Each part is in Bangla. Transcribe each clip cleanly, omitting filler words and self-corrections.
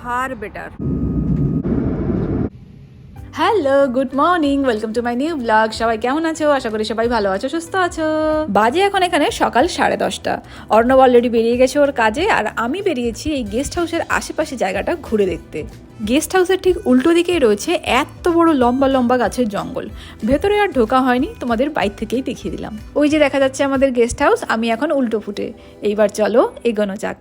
Far better. Hello, good morning, welcome to my new blog. সবাই কেমন আছো? আশা করি সবাই ভালো আছো, সুস্থ আছো। বাজে এখন এখানে সকাল 10:30। অর্ণব অলরেডি বেরিয়ে গেছে ওর কাজে, আর আমি বেরিয়েছি এই গেস্ট হাউসের আশেপাশে জায়গাটা ঘুরে দেখতে। গেস্ট হাউসের ঠিক উল্টো দিকেই রয়েছে এত বড় লম্বা লম্বা গাছের জঙ্গল। ভেতরে আর ঢোকা হয়নি, তোমাদের বাইরে থেকেই দেখিয়ে দিলাম। ওই যে দেখা যাচ্ছে আমাদের গেস্ট হাউস, আমি এখন উল্টো ফুটে। এইবার চলো এগোনো যাক।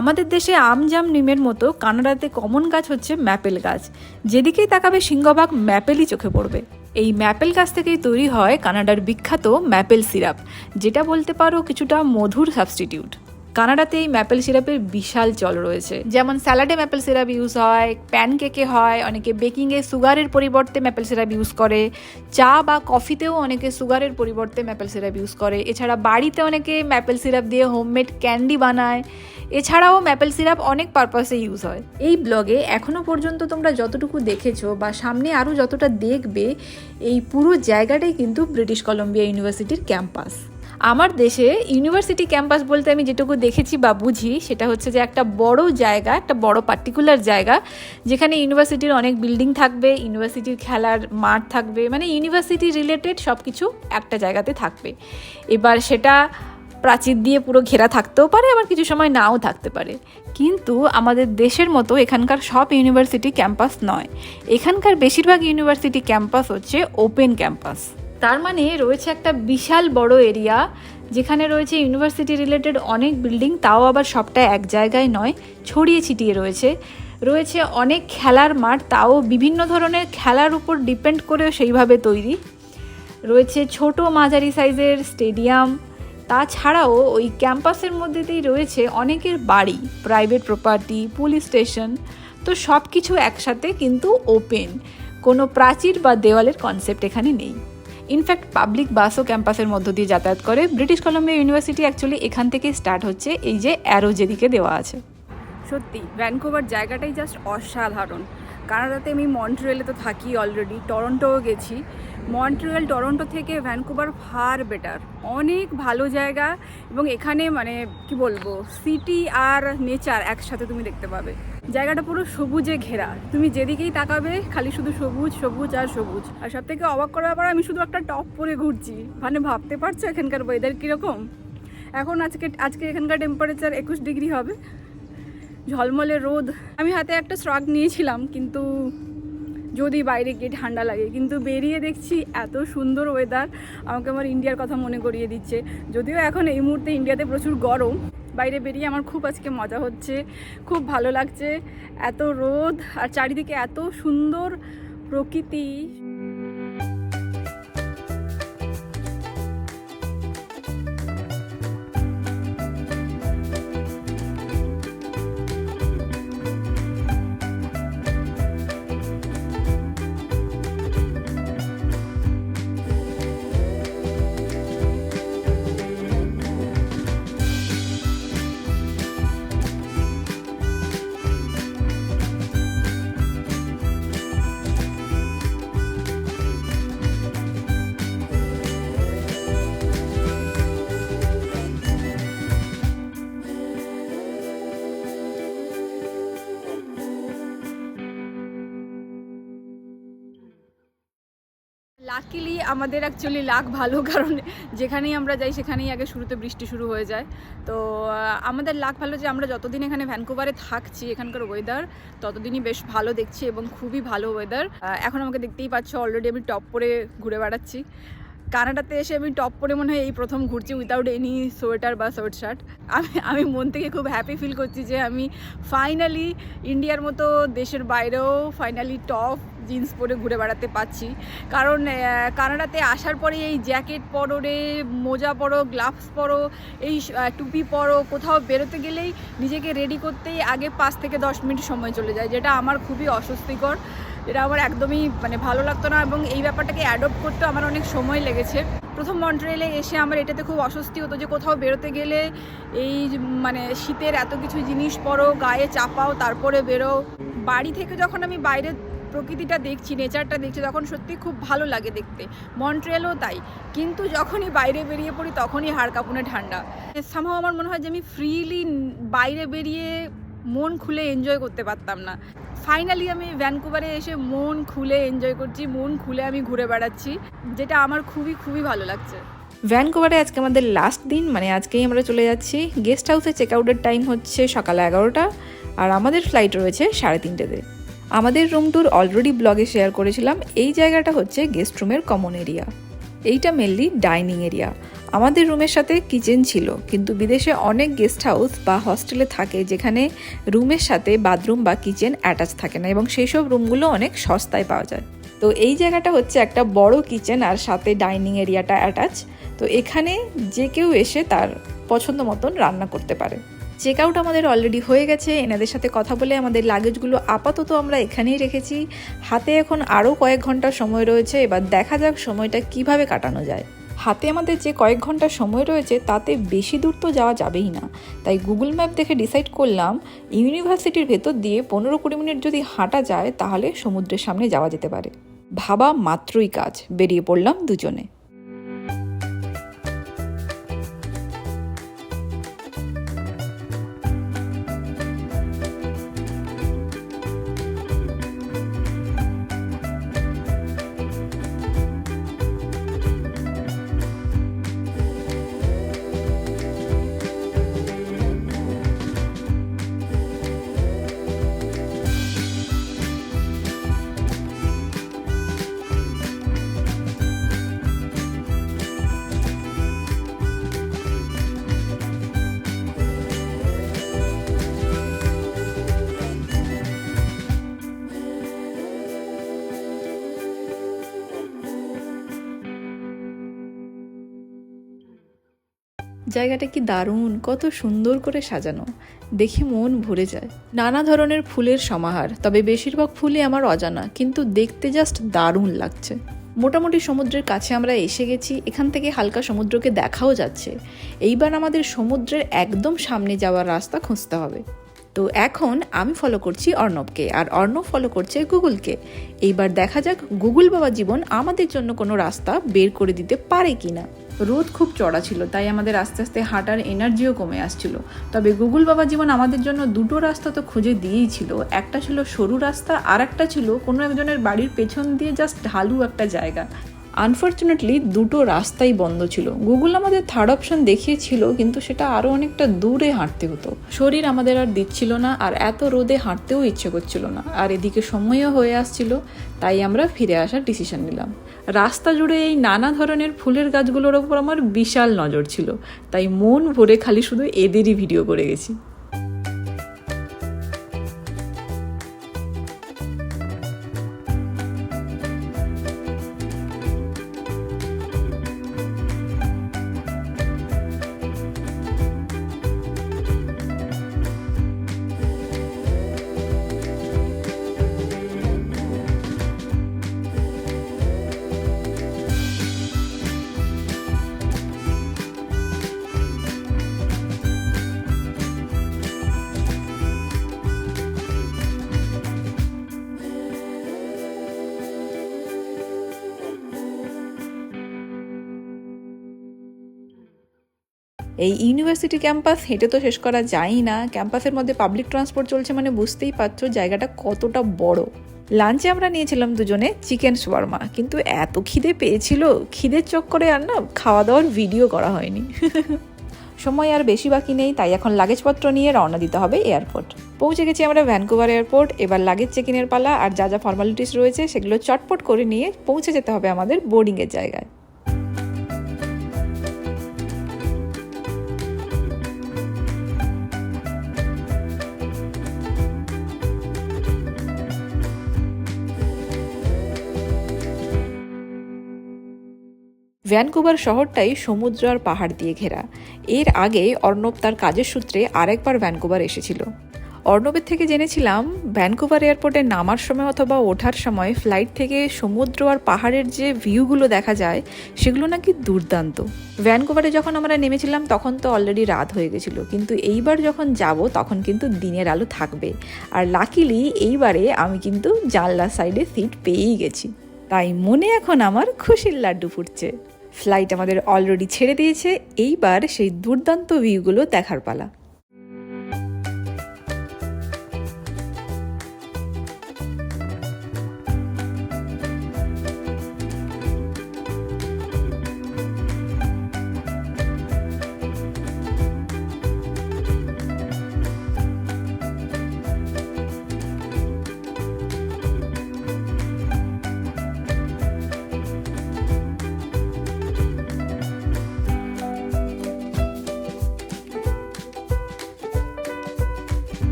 আমাদের দেশে আম জাম নিমের মতো কানাডাতে কমন গাছ হচ্ছে ম্যাপেল গাছ। যেদিকেই তাকাবে সিংহভাগ ম্যাপেলই চোখে পড়বে। এই ম্যাপেল গাছ থেকেই তৈরি হয় কানাডার বিখ্যাত ম্যাপেল সিরাপ, যেটা বলতে পারো কিছুটা মধুর সাবস্টিটিউট। কানাডাতে এই ম্যাপেল সিরাপের বিশাল চল রয়েছে। যেমন স্যালাডে ম্যাপেল সিরাপ ইউজ হয়, প্যানকেকে হয়, অনেকে বেকিংয়ে সুগারের পরিবর্তে ম্যাপেল সিরাপ ইউজ করে, চা বা কফিতেও অনেকে সুগারের পরিবর্তে ম্যাপেল সিরাপ ইউজ করে। এছাড়া বাড়িতে অনেকে ম্যাপেল সিরাপ দিয়ে হোমমেড ক্যান্ডি বানায়। এছাড়াও ম্যাপেল সিরাপ অনেক পারপাসে ইউজ হয়। এই ব্লগে এখনও পর্যন্ত তোমরা যতটুকু দেখেছো বা সামনে আরও যতটা দেখবে, এই পুরো জায়গাটাই কিন্তু ব্রিটিশ কলম্বিয়া ইউনিভার্সিটির ক্যাম্পাস। আমার দেশে ইউনিভার্সিটি ক্যাম্পাস বলতে আমি যেটুকু দেখেছি বা বুঝি, সেটা হচ্ছে যে একটা বড় জায়গা, একটা বড় পার্টিকুলার জায়গা, যেখানে ইউনিভার্সিটির অনেক বিল্ডিং থাকবে, ইউনিভার্সিটির খেলার মাঠ থাকবে, মানে ইউনিভার্সিটি রিলেটেড সব কিছু একটা জায়গাতে থাকবে। এবার সেটা প্রাচীর দিয়ে পুরো ঘেরা থাকতেও পারে, আবার কিছু সময় নাও থাকতে পারে। কিন্তু আমাদের দেশের মতো এখানকার সব ইউনিভার্সিটি ক্যাম্পাস নয়। এখানকার বেশিরভাগ ইউনিভার্সিটি ক্যাম্পাস হচ্ছে ওপেন ক্যাম্পাস। তার মানে রয়েছে একটা বিশাল বড় এরিয়া, যেখানে রয়েছে ইউনিভার্সিটি রিলেটেড অনেক বিল্ডিং, তাও আবার সবটা এক জায়গায় নয়, ছড়িয়ে ছিটিয়ে রয়েছে অনেক খেলার মাঠ, তাও বিভিন্ন ধরনের খেলার উপর ডিপেন্ড করেও সেইভাবে তৈরি। রয়েছে ছোট মাঝারি সাইজের স্টেডিয়াম। তাছাড়াও ওই ক্যাম্পাসের মধ্যে দিয়েই রয়েছে অনেকের বাড়ি, প্রাইভেট প্রপার্টি, পুলিশ স্টেশন। তো সব কিছু একসাথে কিন্তু ওপেন, কোনো প্রাচীর বা দেওয়ালের কনসেপ্ট এখানে নেই। ইনফ্যাক্ট পাবলিক বাসও ক্যাম্পাসের মধ্য দিয়ে যাতায়াত করে। ব্রিটিশ কলম্বিয়া ইউনিভার্সিটি অ্যাকচুয়ালি এখান থেকে স্টার্ট হচ্ছে, এই যে অ্যারো যেদিকে দেওয়া আছে। সত্যি ভ্যানকুভার জায়গাটাই জাস্ট অসাধারণ। কানাডাতে আমি মন্ট্রিয়েলে তো থাকি অলরেডি, টরন্টোও গেছি। মন্ট্রিয়েল টরন্টো থেকে ভ্যানকুভার ফার বেটার, অনেক ভালো জায়গা। এবং এখানে মানে কি বলবো, সিটি আর নেচার একসাথে তুমি দেখতে পাবে। জায়গাটা পুরো সবুজে ঘেরা, তুমি যেদিকেই তাকাবে খালি শুধু সবুজ সবুজ আর সবুজ। আর সব থেকে অবাক করার পর আমি শুধু একটা টপ পরে ঘুরছি, মানে ভাবতে পারছো এখানকার ওয়েদার কীরকম। এখন আজকে এখানকার টেম্পারেচার 21 ডিগ্রি হবে, ঝলমলে রোদ। আমি হাতে একটা স্ট্রাগ নিয়েছিলাম, কিন্তু যদি বাইরে গিয়ে ঠান্ডা লাগে, কিন্তু বেরিয়ে দেখছি এত সুন্দর ওয়েদার, আমাকে আমার ইন্ডিয়ার কথা মনে করিয়ে দিচ্ছে। যদিও এখন এই মুহূর্তে ইন্ডিয়াতে প্রচুর গরম, বাইরে বেরিয়ে আমার খুব আজকে মজা হচ্ছে, খুব ভালো লাগছে। এত রোদ আর চারিদিকে এত সুন্দর প্রকৃতি। লাকিলি আমাদের অ্যাকচুয়ালি লাক ভালো, কারণ যেখানেই আমরা যাই সেখানেই আগে শুরুতে বৃষ্টি শুরু হয়ে যায়। তো আমাদের লাক ভালো যে আমরা যতদিন এখানে ভ্যানকুভারে থাকছি, এখানকার ওয়েদার ততদিনই বেশ ভালো দেখছি এবং খুবই ভালো ওয়েদার। এখন আমাকে দেখতেই পাচ্ছ, অলরেডি আমি টপ পরে ঘুরে বেড়াচ্ছি। কানাডাতে এসে আমি টপ পরে মনে হয় এই প্রথম ঘুরছি উইদাউট এনি সোয়েটার বা সোয়েট শার্ট। আমি মন থেকে খুব হ্যাপি ফিল করছি যে আমি ফাইনালি ইন্ডিয়ার মতো দেশের বাইরেও ফাইনালি টপ জিন্স পরে ঘুরে বেড়াতে পাচ্ছি। কারণ কানাডাতে আসার পরে এই জ্যাকেট পরো রে, মোজা পরো, গ্লাভস পরো, এই টুপি পরো, কোথাও বেরোতে গেলেই নিজেকে রেডি করতেই আগে 5 থেকে 10 মিনিট সময় চলে যায়, যেটা আমার খুবই অস্বস্তিকর, যেটা আমার একদমই মানে ভালো লাগতো না। এবং এই ব্যাপারটাকে অ্যাডপ্ট করতে আমার অনেক সময় লেগেছে। প্রথম মন্ট্রিয়েলে এসে আমার এটাতে খুব অস্বস্তি হতো যে কোথাও বেরোতে গেলে এই মানে শীতের এত কিছু জিনিস পরো, গায়ে চাপাও, তারপরে বেরো। বাড়ি থেকে যখন আমি বাইরে প্রকৃতিটা দেখছি, নেচারটা দেখছি, তখন সত্যি খুব ভালো লাগে দেখতে। মন্ট্রিয়ালও তাই। কিন্তু যখনই বাইরে বেরিয়ে পড়ি তখনই হাড় কাঁপুনে ঠান্ডা। সামহাও আমার মনে হয় যে আমি ফ্রিলি বাইরে বেরিয়ে মন খুলে এনজয় করতে পারতাম না। ফাইনালি আমি ভ্যানকুভারে এসে মন খুলে এনজয় করছি, মন খুলে আমি ঘুরে বেড়াচ্ছি, যেটা আমার খুবই খুবই ভালো লাগছে। ভ্যানকুভারে আজকে আমাদের লাস্ট দিন, মানে আজকেই আমরা চলে যাচ্ছি। গেস্ট হাউসে চেক আউটের টাইম হচ্ছে সকাল 11টা, আর আমাদের ফ্লাইট রয়েছে 3:30-তে। আমাদের রুম ট্যুর অলরেডি ব্লগে শেয়ার করেছিলাম। এই জায়গাটা হচ্ছে গেস্ট রুমের কমন এরিয়া। এইটা মেনলি ডাইনিং এরিয়া। আমাদের রুমের সাথে কিচেন ছিল, কিন্তু বিদেশে অনেক গেস্ট হাউস বা হস্টেলে থাকে যেখানে রুমের সাথে বাথরুম বা কিচেন অ্যাটাচ থাকে না, এবং সেই সব রুমগুলো অনেক সস্তায় পাওয়া যায়। তো এই জায়গাটা হচ্ছে একটা বড় কিচেন আর সাথে ডাইনিং এরিয়াটা অ্যাটাচ। তো এখানে যে কেউ এসে তার পছন্দ মতন রান্না করতে পারে। চেক আউট আমাদের অলরেডি হয়ে গেছে। এনাদের সাথে কথা বলে আমাদের লাগেজগুলো আপাতত আমরা এখানেই রেখেছি। হাতে এখন আরও কয়েক ঘন্টার সময় রয়েছে, এবার দেখা যাক সময়টা কিভাবে কাটানো যায়। হাতে আমাদের যে কয়েক ঘন্টা সময় রয়েছে তাতে বেশি দূর তো যাওয়া যাবেই না, তাই গুগল ম্যাপ দেখে ডিসাইড করলাম ইউনিভার্সিটির ভেতর দিয়ে 15-20 মিনিট যদি হাঁটা যায় তাহলে সমুদ্রের সামনে যাওয়া যেতে পারে। ভাবা মাত্রই কাজ, বেরিয়ে পড়লাম দুজনে। জায়গাটা কি দারুণ, কত সুন্দর করে সাজানো, দেখে মন ভরে যায়। নানা ধরনের ফুলের সমাহার, তবে বেশিরভাগ ফুলই আমার অজানা, কিন্তু দেখতে জাস্ট দারুণ লাগছে। মোটামুটি সমুদ্রের কাছে আমরা এসে গেছি। এখান থেকে হালকা সমুদ্রকে দেখাও যাচ্ছে। এইবার আমাদের সমুদ্রের একদম সামনে যাওয়ার রাস্তা খুঁজতে হবে। তো এখন আমি ফলো করছি অর্ণবকে, আর অর্ণব ফলো করছে গুগলকে। এইবার দেখা যাক গুগল বাবা জীবন আমাদের জন্য কোনো রাস্তা বের করে দিতে পারে কিনা। রোদ খুব চড়া ছিল, তাই আমাদের আস্তে আস্তে হাঁটার এনার্জিও কমে আসছিল। তবে গুগল বাবা জীবন আমাদের জন্য দুটো রাস্তা তো খুঁজে দিয়েই ছিল। একটা ছিল সরু রাস্তা, আর একটা ছিল কোনো একজনের বাড়ির পেছন দিয়ে জাস্ট ঢালু একটা জায়গা। আনফর্চুনেটলি দুটো রাস্তাই বন্ধ ছিল। গুগল আমাদের থার্ড অপশন দেখিয়েছিল, কিন্তু সেটা আরও অনেকটা দূরে হাঁটতে হতো। শরীর আমাদের আর দিচ্ছিল না, আর এত রোদে হাঁটতেও ইচ্ছে করছিল না, আর এদিকে সময়ও হয়ে আসছিল, তাই আমরা ফিরে আসার ডিসিশন নিলাম। রাস্তা জুড়ে এই নানা ধরনের ফুলের গাছগুলোর ওপর আমার বিশাল নজর ছিল, তাই মন ভরে খালি শুধু এদেরই ভিডিও করে গেছি। এই ইউনিভার্সিটি ক্যাম্পাস হেঁটে তো শেষ করা যায়ই না। ক্যাম্পাসের মধ্যে পাবলিক ট্রান্সপোর্ট চলছে, মানে বুঝতেই পারছো জায়গাটা কতটা বড়। লাঞ্চে আমরা নিয়েছিলাম দুজনে চিকেন শাওয়ারমা, কিন্তু এত খিদে পেয়েছিল, খিদের চক্করে আর না খাওয়া দাওয়ার ভিডিও করা হয়নি। সময় আর বেশি বাকি নেই, তাই এখন লাগেজপত্র নিয়ে রওনা দিতে হবে এয়ারপোর্ট। পৌঁছে গেছি আমরা ভ্যানকুভার এয়ারপোর্ট। এবার লাগেজ চেক ইনের পালা, আর যা যা ফর্মালিটিস রয়েছে সেগুলো চটপট করে নিয়ে পৌঁছে যেতে হবে আমাদের বোর্ডিংয়ের জায়গায়। ভ্যানকুভার শহরটাই সমুদ্র আর পাহাড় দিয়ে ঘেরা। এর আগে অর্ণব তার কাজের সূত্রে আরেকবার ভ্যানকুভার এসেছিল। অর্ণবের থেকে জেনেছিলাম ভ্যানকুভার এয়ারপোর্টে নামার সময় অথবা ওঠার সময় ফ্লাইট থেকে সমুদ্র আর পাহাড়ের যে ভিউগুলো দেখা যায় সেগুলো নাকি দুর্দান্ত। ভ্যানকুভারে যখন আমরা নেমেছিলাম তখন তো অলরেডি রাত হয়ে গেছিলো, কিন্তু এইবার যখন যাব তখন কিন্তু দিনের আলো থাকবে। আর লাকিলি এইবারে আমি কিন্তু জানলার সাইডে সিট পেয়েই গেছি, তাই মনে এখন আমার খুশির লাড্ডু ফুটছে। ফ্লাইট আমাদের অলরেডি ছেড়ে দিয়েছে, এইবার সেই দুর্দান্ত ভিউগুলো দেখার পালা।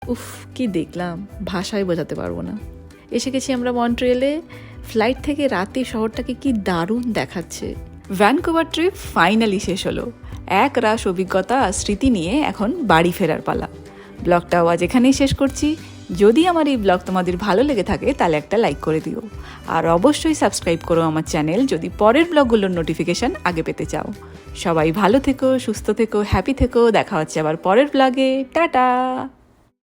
উফ, কি দেখলাম ভাষায় বোঝাতে পারবো না। এসে গেছি আমরা মন্ট্রিয়েলে। ফ্লাইট থেকে রাতে শহরটাকে কি দারুণ দেখাচ্ছে। ভ্যানকুভার ট্রিপ ফাইনালি শেষ হলো। এক রাশ অভিজ্ঞতা আর স্মৃতি নিয়ে এখন বাড়ি ফেরার পালা। ব্লগটাও আজ এখানেই শেষ করছি। যদি আমার এই ব্লগ তোমাদের ভালো লেগে থাকে তাহলে একটা লাইক করে দিও, আর অবশ্যই সাবস্ক্রাইব করো আমার চ্যানেল যদি পরের ব্লগগুলোর নোটিফিকেশান আগে পেতে চাও। সবাই ভালো থেকো, সুস্থ থেকো, হ্যাপি থেকো। দেখা হচ্ছে আবার পরের ব্লগে। টাটা।